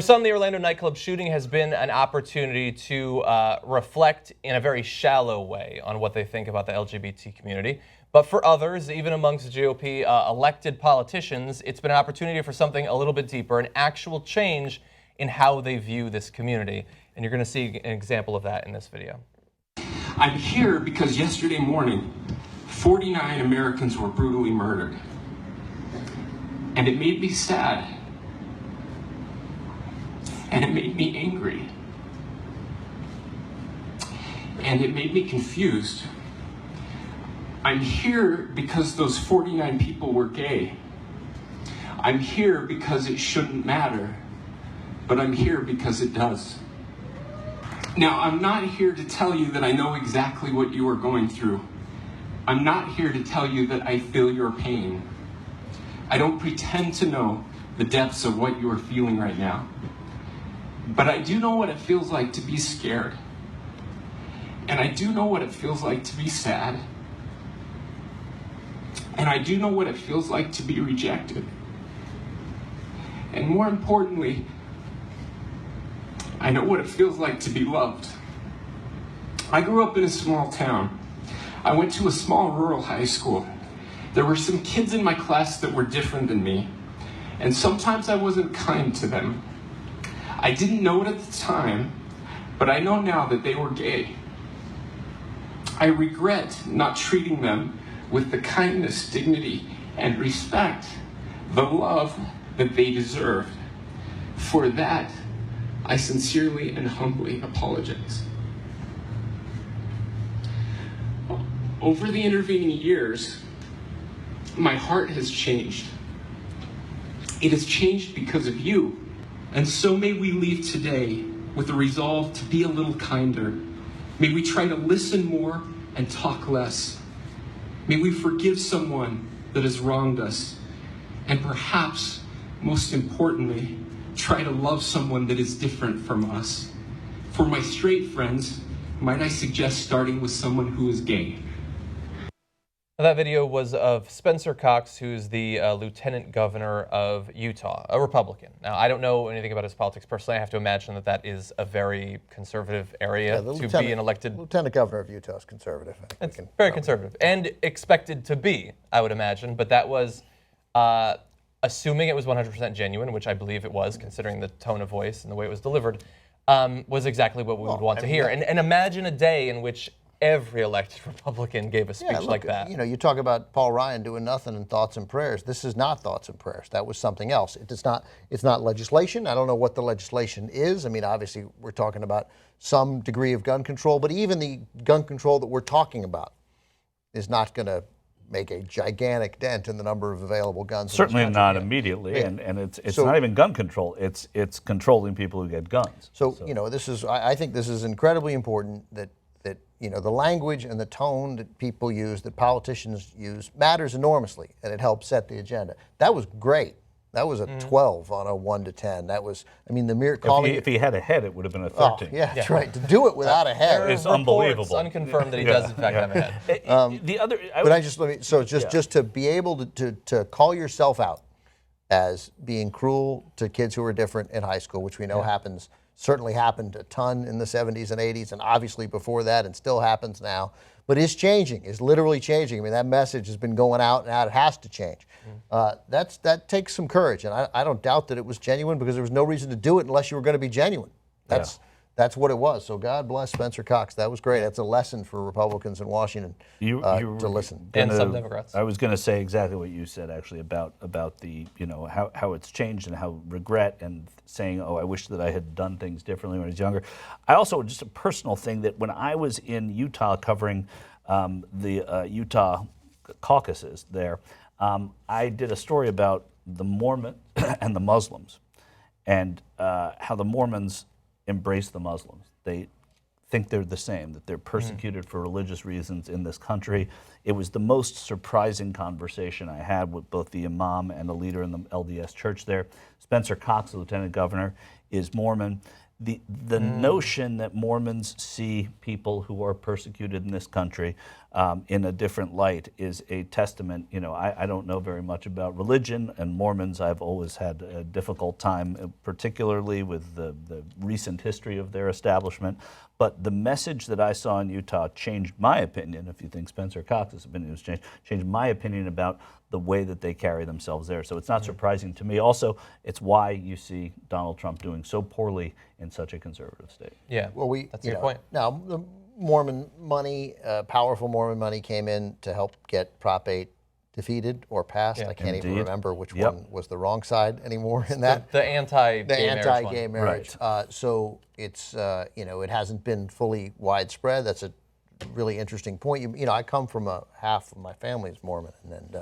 For some, the Orlando nightclub shooting has been an opportunity to reflect in a very shallow way on what they think about the LGBT community. But for others, even amongst GOP elected politicians, it's been an opportunity for something a little bit deeper, an actual change in how they view this community. And you're going to see an example of that in this video. I'm here because yesterday morning, 49 Americans were brutally murdered. And it made me sad. And it made me angry. And it made me confused. I'm here because those 49 people were gay. I'm here because it shouldn't matter, but I'm here because it does. Now, I'm not here to tell you that I know exactly what you are going through. I'm not here to tell you that I feel your pain. I don't pretend to know the depths of what you are feeling right now. But I do know what it feels like to be scared. And I do know what it feels like to be sad. And I do know what it feels like to be rejected. And more importantly, I know what it feels like to be loved. I grew up in a small town. I went to a small rural high school. There were some kids in my class that were different than me. And sometimes I wasn't kind to them. I didn't know it at the time, but I know now that they were gay. I regret not treating them with the kindness, dignity, and respect, the love that they deserved. For that, I sincerely and humbly apologize. Over the intervening years, my heart has changed. It has changed because of you. And so may we leave today with a resolve to be a little kinder. May we try to listen more and talk less. May we forgive someone that has wronged us. And perhaps, most importantly, try to love someone that is different from us. For my straight friends, might I suggest starting with someone who is gay? That video was of Spencer Cox, who's the lieutenant governor of Utah, a Republican. Now, I don't know anything about his politics personally. I have to imagine that that is a very conservative area to be an elected... Lieutenant governor of Utah is conservative. It's very conservative and expected to be, I would imagine. But that was assuming it was 100% genuine, which I believe it was, considering the tone of voice and the way it was delivered, was exactly what we would want to hear. And imagine a day in which every elected Republican gave a speech like that. You know, you talk about Paul Ryan doing nothing in thoughts and prayers. This is not thoughts and prayers. That was something else. It's not legislation. I don't know what the legislation is. I mean, obviously, we're talking about some degree of gun control, but even the gun control that we're talking about is not going to make a gigantic dent in the number of available guns. Certainly not immediately, and it's not even gun control. It's controlling people who get guns. So you know, I think this is incredibly important that you know, the language and the tone that people use, that politicians use, matters enormously, and it helps set the agenda. That was great. That was a 12 on a 1 to 10. That was, I mean, the mere calling. If he had a head, it would have been a 13. Oh, yeah, that's right. To do it without a head is unbelievable. Unconfirmed that he does in fact have a head. The other, just to be able to call yourself out as being cruel to kids who are different in high school, which we know certainly happened a ton in the 70s and 80s, and obviously before that, and still happens now, but is changing, is literally changing. I mean, that message has been going out and out. It has to change. That takes some courage, and I don't doubt that it was genuine, because there was no reason to do it unless you were going to be genuine. That's what it was. So God bless Spencer Cox. That was great. That's a lesson for Republicans in Washington to listen. And some Democrats. I was going to say exactly what you said, actually, about the, you know, how it's changed and how regret and saying, oh, I wish that I had done things differently when I was younger. I also, just a personal thing, that when I was in Utah covering the Utah caucuses there, I did a story about the Mormon and the Muslims, and how the Mormons embrace the Muslims. They think they're the same, that they're persecuted for religious reasons in this country. It was the most surprising conversation I had with both the imam and a leader in the LDS church there. Spencer Cox, the lieutenant governor, is Mormon. the notion that Mormons see people who are persecuted in this country in a different light is a testament. You know, I don't know very much about religion, and Mormons I've always had a difficult time, particularly with the recent history of their establishment. But the message that I saw in Utah changed my opinion. If you think Spencer Cox's opinion has changed my opinion about the way that they carry themselves there. So it's not surprising to me. Also, it's why you see Donald Trump doing so poorly in such a conservative state. Yeah, Well, that's a good point. Now, the Mormon money, powerful Mormon money came in to help get Prop 8 defeated or passed. Yeah. I can't even Indeed. remember which Yep. one was the wrong side anymore in that. The anti-gay marriage. Right. So it's, it hasn't been fully widespread. That's a really interesting point. I come from half of my family is Mormon, and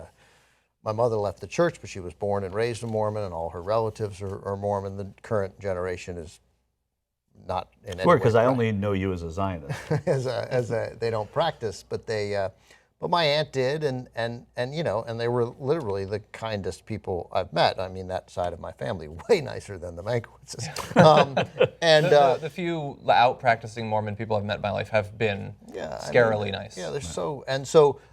my mother left the church, but she was born and raised a Mormon, and all her relatives are Mormon. The current generation is not in any way. Because I only know you as a Zionist. They don't practice, but but my aunt did, and they were literally the kindest people I've met. I mean, that side of my family, way nicer than the Mankiewiczes. The few out practicing Mormon people I've met in my life have been scarily nice. Yeah, they're so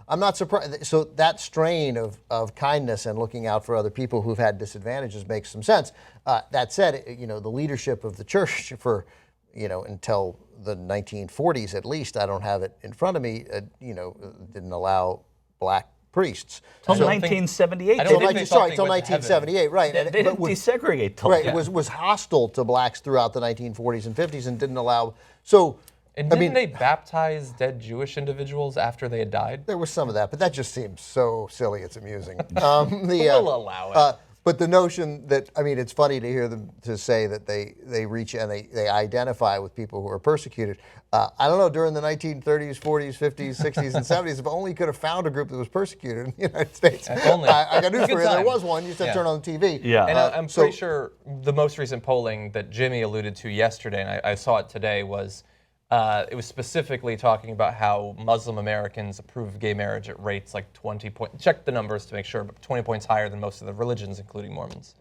I'm not surprised. So that strain of kindness and looking out for other people who've had disadvantages makes some sense. That said, the leadership of the church for, until the 1940s at least, I don't have it in front of me, didn't allow black priests. Until 1978. Until 1978, right. They didn't desegregate till Right, then. was hostile to blacks throughout the 1940s and 50s and didn't allow, so... And didn't they baptize dead Jewish individuals after they had died? There was some of that, but that just seems so silly, it's amusing. We'll allow it. But the notion that, it's funny to hear them to say that they reach and they identify with people who are persecuted. I don't know, during the 1930s, 40s, 50s, 60s, and 70s, if only could have found a group that was persecuted in the United States. If only. I got news for you, there time. was one, you just have to turn on the TV. Yeah. And I'm pretty sure the most recent polling that Jimmy alluded to yesterday, and I saw it today, was it was specifically talking about how Muslim Americans approve of gay marriage at rates like 20 points. Check the numbers to make sure, but 20 points higher than most of the religions, including Mormons.